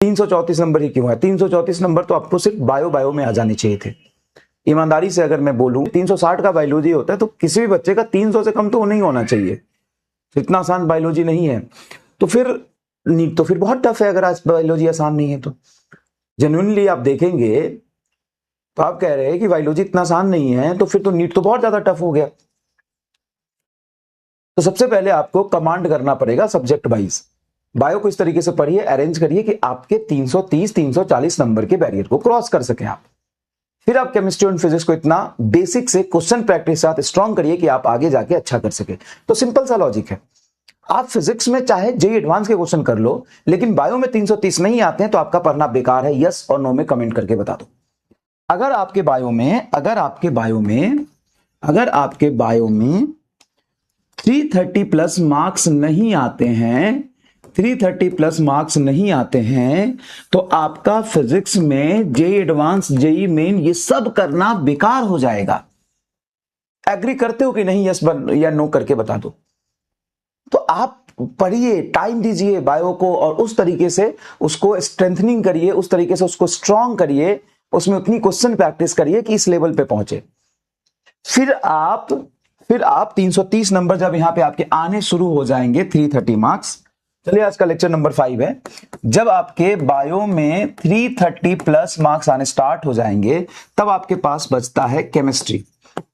334 number ही क्यों है? 334 number तो आपको सिर्फ बायो में आ जाने चाहिए थे। ईमानदारी से अगर मैं बोलूं 360 का बायोलॉजी होता है तो किसी भी बच्चे का 300 से कम तो नहीं होना चाहिए। इतना आसान बायोलॉजी नहीं है। तो फिर नीट तो फिर बहुत टफ है। अगर आज बायोलॉजी आसान नहीं है तो जेन्युइनली आप देखेंगे तो आप कह रहे हैं कि बायोलॉजी इतना आसान नहीं है, तो फिर तो नीट तो बहुत ज्यादा टफ हो गया। तो सबसे पहले आपको कमांड करना पड़ेगा सब्जेक्ट वाइज। बायो को इस तरीके से पढ़िए, अरेंज करिए कि आपके 330 340 नंबर के बैरियर को क्रॉस कर सकें आप। फिर आप केमिस्ट्री और फिजिक्स को इतना बेसिक से क्वेश्चन प्रैक्टिस साथ स्ट्रॉन्ग करिए कि आप आगे जाके अच्छा कर सके। तो सिंपल सा लॉजिक है। आप फिजिक्स में चाहे जेईई एडवांस के क्वेश्चन कर लो, लेकिन बायो में 330 नहीं आते हैं तो आपका पढ़ना बेकार है। यस और नो में कमेंट करके बता दो। अगर आपके बायो में 330 प्लस मार्क्स नहीं आते हैं, 330 प्लस मार्क्स नहीं आते हैं, तो आपका फिजिक्स में जेईई एडवांस, जेईई मेन ये सब करना बेकार हो जाएगा। एग्री करते हो कि नहीं? यस या नो करके बता दो। तो आप पढ़िए, टाइम दीजिए बायो को और उस तरीके से उसको स्ट्रेंथनिंग करिए, उस तरीके से उसको स्ट्रॉन्ग करिए, उसमें उतनी क्वेश्चन प्रैक्टिस करिए कि इस लेवल पे पहुंचे। फिर आप 330 नंबर जब यहां पे आपके आने शुरू हो जाएंगे, 330 मार्क्स। चलिए आज का लेक्चर नंबर 5 है। जब आपके बायो में 330 प्लस मार्क्स आने स्टार्ट हो जाएंगे, तब आपके पास बचता है केमिस्ट्री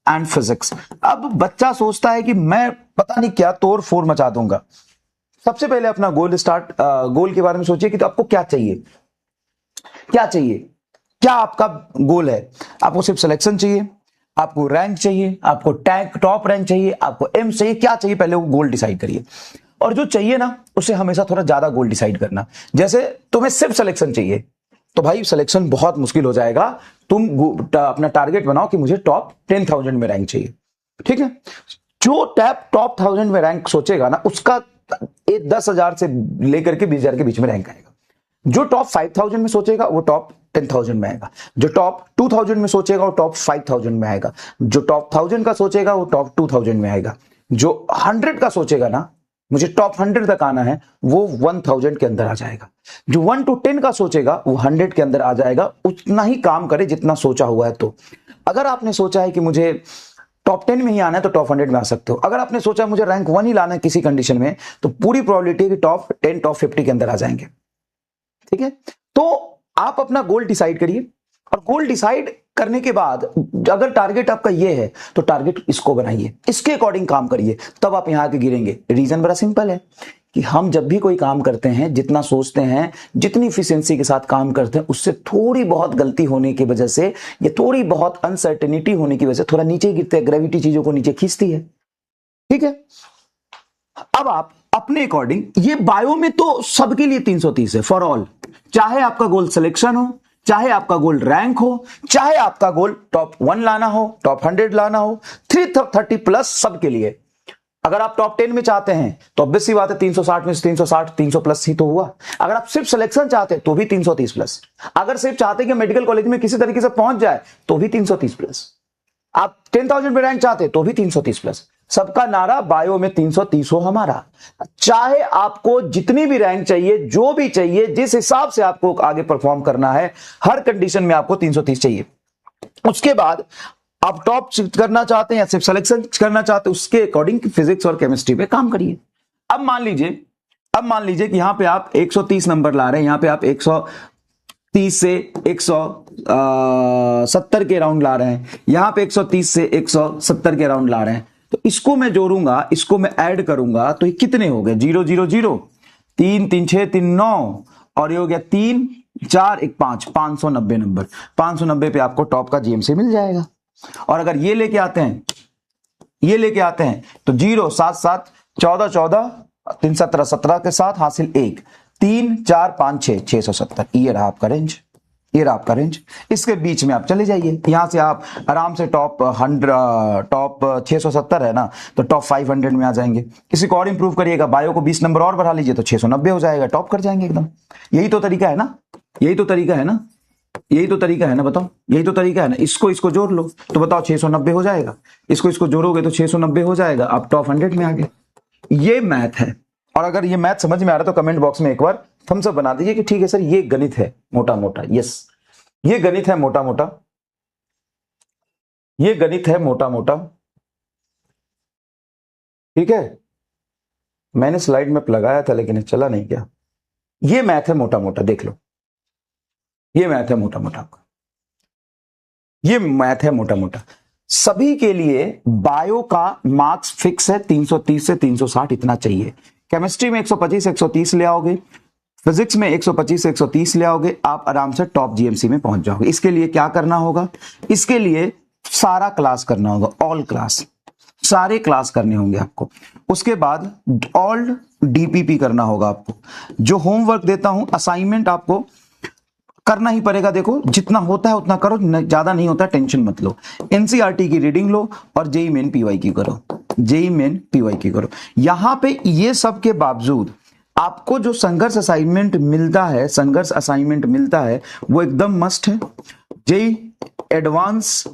एंड फिजिक्स। अब बच्चा सोचता है कि मैं पता नहीं क्या तोड़ फोड़ मचा दूंगा। सबसे पहले अपना गोल के बारे में सोचिए कि तो आपको क्या चाहिए, क्या आपका गोल है? आपको सिर्फ सिलेक्शन चाहिए, आपको रैंक चाहिए, आपको टॉप रैंक चाहिए, आपको एम चाहिए, क्या चाहिए? पहले वो गोल डिसाइड करिए। और जो चाहिए ना, उसे हमेशा थोड़ा ज्यादा गोल डिसाइड करना। जैसे तुम्हें सिर्फ सिलेक्शन चाहिए तो भाई सिलेक्शन बहुत मुश्किल हो जाएगा। तुम अपना टारगेट बनाओ कि मुझे टॉप 10,000 में रैंक चाहिए, ठीक है? जो टॉप 1000 में रैंक सोचेगा ना, उसका 10,000 से लेकर के 20,000 के बीच में रैंक आएगा। जो टॉप 5,000 में सोचेगा वो टॉप 10,000 में आएगा। जो टॉप 2,000 में सोचेगा वो टॉप 5,000 में आएगा। जो टॉप 1,000 का सोचेगा वो टॉप 2,000 में आएगा। जो 100 का सोचेगा ना, मुझे टॉप 100 तक आना है, वो 1,000 के अंदर आ जाएगा। जो 1 to 10 का सोचेगा वो 100 के अंदर आ जाएगा। उतना ही काम करे जितना सोचा हुआ है। तो अगर आपने सोचा है कि मुझे टॉप 10 में ही आना है तो टॉप 100 में आ सकते हो। अगर आपने सोचा मुझे रैंक 1 ही लाना है किसी कंडीशन में, तो पूरी प्रोबेबिलिटी है कि टॉप 10 टॉप 50 के अंदर आ जाएंगे, ठीक है? तो आप अपना गोल डिसाइड करिए, और गोल डिसाइड करने के बाद अगर टारगेट आपका ये है तो टारगेट इसको बनाइए, इसके अकॉर्डिंग काम करिए, तब आप यहां आके गिरेंगे। रीजन बड़ा सिंपल है कि हम जब भी कोई काम करते हैं, जितना सोचते हैं, जितनी इफिशिएंसी के साथ काम करते हैं, उससे थोड़ी बहुत गलती होने की वजह से या थोड़ी बहुत अनसर्टेनिटी होने की वजह से थोड़ा नीचे गिरते हैं। ग्रेविटी चीजों को नीचे खींचती है, ठीक है? अब आप अपने अकॉर्डिंग, ये बायो में तो सबके लिए 330 है फॉर ऑल। चाहे आपका गोल सिलेक्शन हो, चाहे आपका गोल रैंक हो, चाहे आपका गोल टॉप 1 लाना हो, टॉप 100 लाना हो, 330 प्लस सबके लिए। अगर आप टॉप 10 में चाहते हैं तो ऑब्वियस सी बात है 360 में से 300 प्लस ही तो हुआ। अगर आप सिर्फ सिलेक्शन चाहते हैं तो भी 330 प्लस। अगर सिर्फ चाहते हैं कि मेडिकल कॉलेज में किसी तरीके से पहुंच जाए तो भी 330 प्लस। आप 10,000 में रैंक चाहते हैं तो भी 330 प्लस। सबका नारा बायो में 330 हो हमारा। चाहे आपको जितनी भी रैंक चाहिए, जो भी चाहिए, जिस हिसाब से आपको आगे परफॉर्म करना है, हर कंडीशन में आपको 330 चाहिए। उसके बाद आप टॉप करना चाहते हैं या सिर्फ सिलेक्शन करना चाहते हैं, उसके अकॉर्डिंग फिजिक्स और केमिस्ट्री पे काम करिए। अब मान लीजिए कि यहां पे आप 130 नंबर ला रहे हैं, यहां पे आप 130 से 170 के राउंड ला रहे हैं, यहां पे 130 से 170 के राउंड ला रहे हैं। तो इसको मैं जोड़ूंगा, इसको मैं ऐड करूंगा, तो ये कितने हो गए? 0 0 0 3 3 6 3 9 और ये हो गया 3 4 1 5 590 नंबर। 590 पे आपको टॉप का जीएमसी मिल जाएगा। और अगर ये लेके आते हैं तो 0 7 7 14 14 3 17 17 के साथ हासिल 1 3 4 5 6 670। ये रहा आपका रेंज। इसके बीच में आप चले जाइए। यहां से आप आराम से टॉप 670 है ना, तो टॉप 500 में आ जाएंगे। किसी को और इंप्रूव करिएगा, बायो को 20 नंबर और बढ़ा लीजिए तो 690 हो जाएगा, टॉप कर जाएंगे एकदम। यही तो तरीका है ना, बताओ। यही तो तरीका है ना। इसको जोड़ लो तो बताओ 690 हो जाएगा। इसको जोड़ोगे तो 690 हो जाएगा। आप टॉप 100 में आ गए। ये मैथ है। और अगर ये मैथ समझ में आ रहा है तो कमेंट बॉक्स में एक बार थम्स अप बना दीजिए कि ठीक है सर ये गणित है मोटा मोटा, यस ये गणित है मोटा मोटा, ये गणित है मोटा मोटा, ठीक है। मैंने स्लाइड में लगाया था लेकिन चला नहीं क्या, ये मैथ है मोटा मोटा, देख लो ये मैथ है मोटा मोटा आपका, ये मैथ है मोटा मोटा। सभी के लिए बायो का मार्क्स फिक्स है 330 से 360 इतना चाहिए। केमिस्ट्री में 125 130 ले आओगे, फिजिक्स में 125 130 ले आओगे, आप आराम से टॉप जीएमसी में पहुंच जाओगे। इसके लिए क्या करना होगा, इसके लिए सारा क्लास करना होगा, ऑल क्लास, सारे क्लास करने होंगे आपको। उसके बाद ऑल डीपीपी करना होगा आपको। जो होमवर्क देता हूं, असाइनमेंट आपको करना ही पड़ेगा। देखो जितना होता है उतना करो, ज्यादा नहीं होता टेंशन मत लो। एनसीईआरटी की रीडिंग लो और जेई मेन पीवाई की करो, जेई मेन पीवाई की करो। यहां पे ये सब के बावजूद आपको जो संघर्ष असाइनमेंट मिलता है, संघर्ष असाइनमेंट मिलता है वो एकदम मस्ट है। जेई एडवांस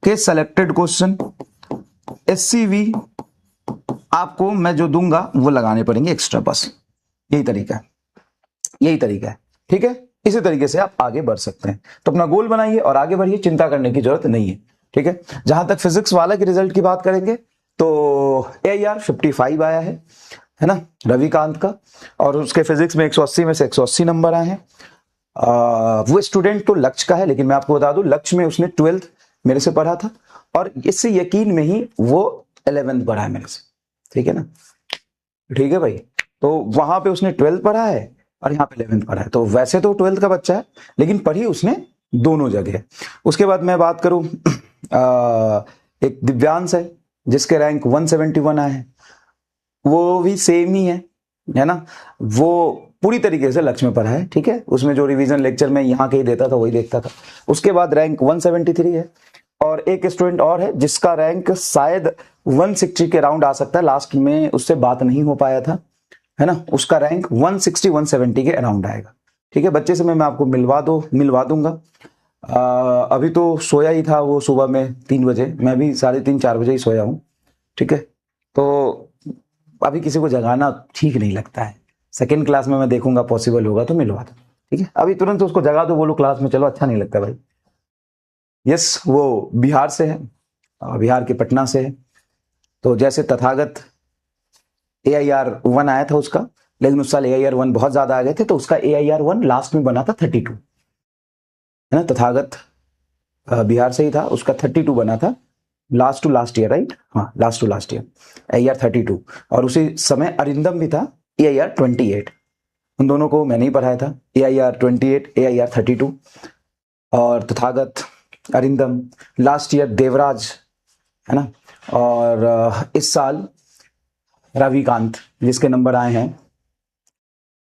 के सेलेक्टेड क्वेश्चन, एससीवी आपको मैं जो दूंगा वो लगाने पड़ेंगे एक्स्ट्रा, बस यही तरीका है, यही तरीका है, ठीक है। इसी तरीके से आप आगे बढ़ सकते हैं। तो अपना गोल बनाइए और आगे बढ़िए, चिंता करने की जरूरत नहीं है, ठीक है। जहां तक फिजिक्स वाला के रिजल्ट की बात करेंगे तो AIR 55 आया है ना रविकांत का, और उसके फिजिक्स में 180 में से 180 नंबर आए हैं। वो स्टूडेंट तो लक्ष्य का है, लेकिन मैं आपको बता दूं लक्ष्य में उसने 12th मेरे से पढ़ा था, और इससे यकीन में ही वो 11th पढ़ा है मेरे से, ठीक है ना, ठीक है भाई। तो वहां पे उसने 12th पढ़ा है और यहाँ पे 11th पढ़ा है, तो वैसे तो 12th का बच्चा है लेकिन पढ़ी उसने दोनों जगह। उसके बाद मैं बात करूं एक दिव्यांश है जिसके रैंक 171 आए हैं, वो भी सेम ही है ना, वो पूरी तरीके से लक्ष्य में पढ़ा है, ठीक है। उसमें जो रिवीजन लेक्चर में यहाँ के ही देता था वही देखता था। उसके बाद रैंक 173 है, और एक स्टूडेंट और है जिसका रैंक शायद 160 के राउंड आ सकता है, लास्ट में उससे बात नहीं हो पाया था, है ना। उसका रैंक 160 170 के अराउंड आएगा, ठीक है। बच्चे से मैं आपको मिलवा दूंगा। अभी तो सोया ही था वो सुबह में 3 बजे, मैं भी 3:30 4 बजे ही सोया हूँ, ठीक है। तो अभी किसी को जगाना ठीक नहीं लगता है। सेकेंड क्लास में मैं देखूंगा, पॉसिबल होगा तो मिलवा दो, ठीक है। अभी तुरंत उसको जगा दो, बोलो क्लास में चलो, अच्छा नहीं लगता भाई। यस, वो बिहार से है, बिहार के पटना से है। तो जैसे तथागत AIR 1 आया था उसका, लेकिन उस साल AIR 1 बहुत ज्यादा आ गए थे, तो उसका AIR 1 लास्ट में बना था 32, है ना। तथागत बिहार से ही था, उसका 32 बना था last to last year, right, हाँ last to last year AIR 32। और उसी समय अरिंदम भी था AIR 28, उन दोनों को मैंने ही पढ़ाया था, AIR 28 AIR 32, और तथागत अरिंदम लास्ट ईयर देवराज, है ना। और इस साल रविकांत जिसके नंबर आए हैं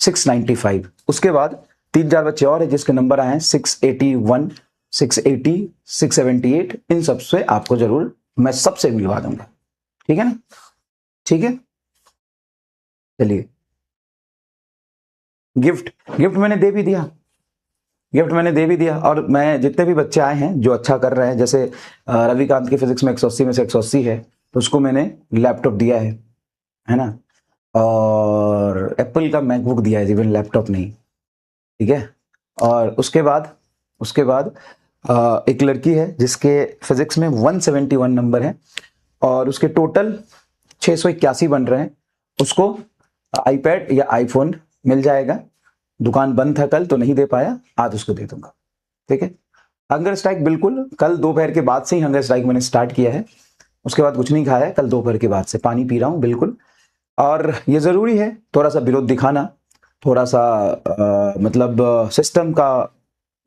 695। उसके बाद 3-4 बच्चे और हैं जिसके नंबर आए हैं 681 680 678। इन सबसे आपको जरूर मैं सबसे मिलवा दूंगा, ठीक है ना, ठीक है। चलिए, गिफ्ट मैंने दे भी दिया, गिफ्ट मैंने दे भी दिया। और मैं जितने भी बच्चे आए हैं जो अच्छा कर रहे हैं, जैसे रविकांत की फिजिक्स में 180 में से 180 है, तो उसको मैंने लैपटॉप दिया है ना, और एप्पल का मैकबुक दिया है, इवन लैपटॉप नहीं, ठीक है। और उसके बाद एक लड़की है जिसके फिजिक्स में 171 नंबर है, और उसके टोटल 681 बन रहे हैं। उसको आईपैड या आईफोन मिल जाएगा। दुकान बंद था कल तो नहीं दे पाया, आज उसको दे दूंगा, ठीक है। हंगर स्ट्राइक बिल्कुल कल दोपहर के बाद से ही हंगर स्ट्राइक मैंने स्टार्ट किया है, उसके बाद कुछ नहीं खाया है, कल दोपहर के बाद से पानी पी रहा हूं बिल्कुल। और ये जरूरी है थोड़ा सा विरोध दिखाना, थोड़ा सा मतलब सिस्टम का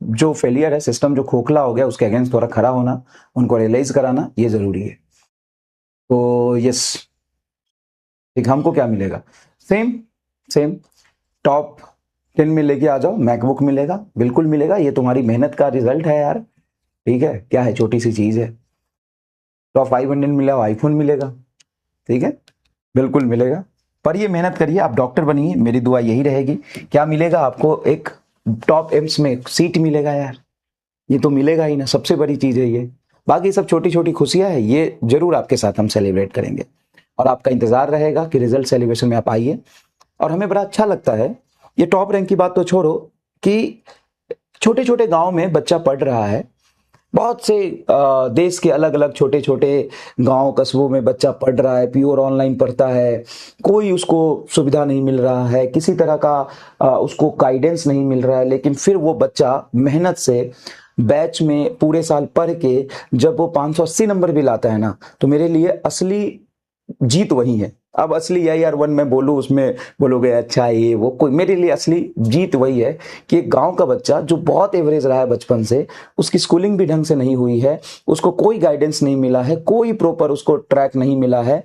जो फेलियर है, सिस्टम जो खोखला हो गया उसके अगेंस्ट थोड़ा खड़ा होना, उनको रियलाइज कराना, ये जरूरी है। तो यस, ठीक, हमको क्या मिलेगा, सेम टॉप 10 में लेके आ जाओ, मैकबुक मिलेगा, बिल्कुल मिलेगा, ये तुम्हारी मेहनत का रिजल्ट है यार, ठीक है। क्या है, छोटी सी चीज है। टॉप 500 मिला, आईफोन मिलेगा, ठीक है, बिल्कुल मिलेगा। पर ये मेहनत करिए, आप डॉक्टर बनिए, मेरी दुआ यही रहेगी। क्या मिलेगा आपको, एक टॉप एम्स में सीट मिलेगा यार, ये तो मिलेगा ही ना, सबसे बड़ी चीज है ये। बाकी सब छोटी छोटी खुशियां है, ये जरूर आपके साथ हम सेलिब्रेट करेंगे, और आपका इंतजार रहेगा कि रिजल्ट सेलिब्रेशन में आप आइए। और हमें बड़ा अच्छा लगता है ये टॉप रैंक की बात तो छोड़ो कि छोटे छोटे गांव में बच्चा पढ़ रहा है, बहुत से देश के अलग अलग छोटे छोटे गांव कस्बों में बच्चा पढ़ रहा है, प्योर ऑनलाइन पढ़ता है, कोई उसको सुविधा नहीं मिल रहा है, किसी तरह का उसको गाइडेंस नहीं मिल रहा है, लेकिन फिर वो बच्चा मेहनत से बैच में पूरे साल पढ़ के जब वो 580 नंबर भी लाता है ना, तो मेरे लिए असली जीत वही है। अब असली AIR 1 में बोलूं, उसमें बोलोगे अच्छा ये वो, कोई मेरे लिए असली जीत वही है कि एक गांव का बच्चा जो बहुत एवरेज रहा है बचपन से, उसकी स्कूलिंग भी ढंग से नहीं हुई है, उसको कोई गाइडेंस नहीं मिला है, कोई प्रॉपर उसको ट्रैक नहीं मिला है,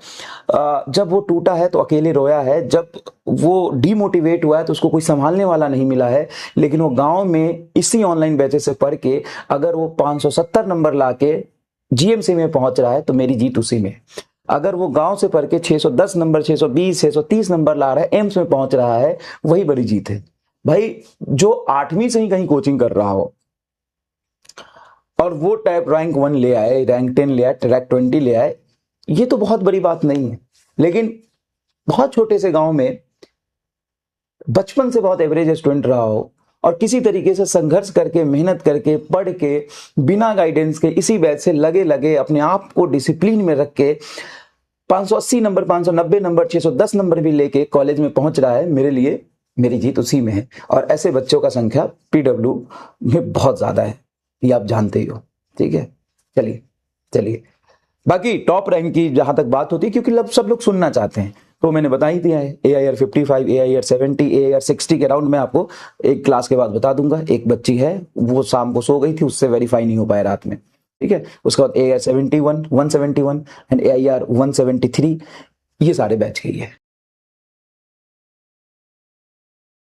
जब वो टूटा है तो अकेले रोया है, जब वो डीमोटिवेट हुआ है तो उसको कोई संभालने वाला नहीं मिला है, लेकिन वो गांव में इसी ऑनलाइन बैचेस से पढ़ के अगर वो 570 नंबर ला के GMC में पहुंच रहा है तो मेरी जीत उसी में। अगर वो गांव से पढ़ के 610 नंबर, 620, 630 नंबर ला रहा है, एम्स में पहुंच रहा है, वही बड़ी जीत है भाई। जो 8वीं से ही कहीं कोचिंग कर रहा हो और वो टैप रैंक 1 ले आए, रैंक 10 ले आए, ट्रैक 20 ले आए, ये तो बहुत बड़ी बात नहीं है। लेकिन बहुत छोटे से गांव में बचपन से बहुत एवरेज स्टूडेंट रहा हो और किसी तरीके से संघर्ष करके, मेहनत करके, पढ़ के, बिना गाइडेंस के, इसी बैच से लगे लगे अपने आप को डिसिप्लिन में रख के 580 नंबर, 590 नंबर, 610 नंबर भी लेके कॉलेज में पहुंच रहा है, मेरे लिए मेरी जीत उसी में है। और ऐसे बच्चों का संख्या PW में बहुत ज्यादा है, ये आप जानते ही हो। ठीक है, चलिए चलिए, बाकी टॉप रैंक की जहां तक बात होती है, क्योंकि सब लोग सुनना चाहते हैं, तो मैंने बता ही दिया है। AIR 55, AIR 70, AIR 60 के राउंड में आपको एक क्लास के बाद बता दूंगा। एक बच्ची है, वो शाम को सो गई थी, उससे वेरीफाई नहीं हो पाया रात में। ठीक है, उसके बाद AIR 71, 171 एंड AIR 173, ये सारे बैच के ही है।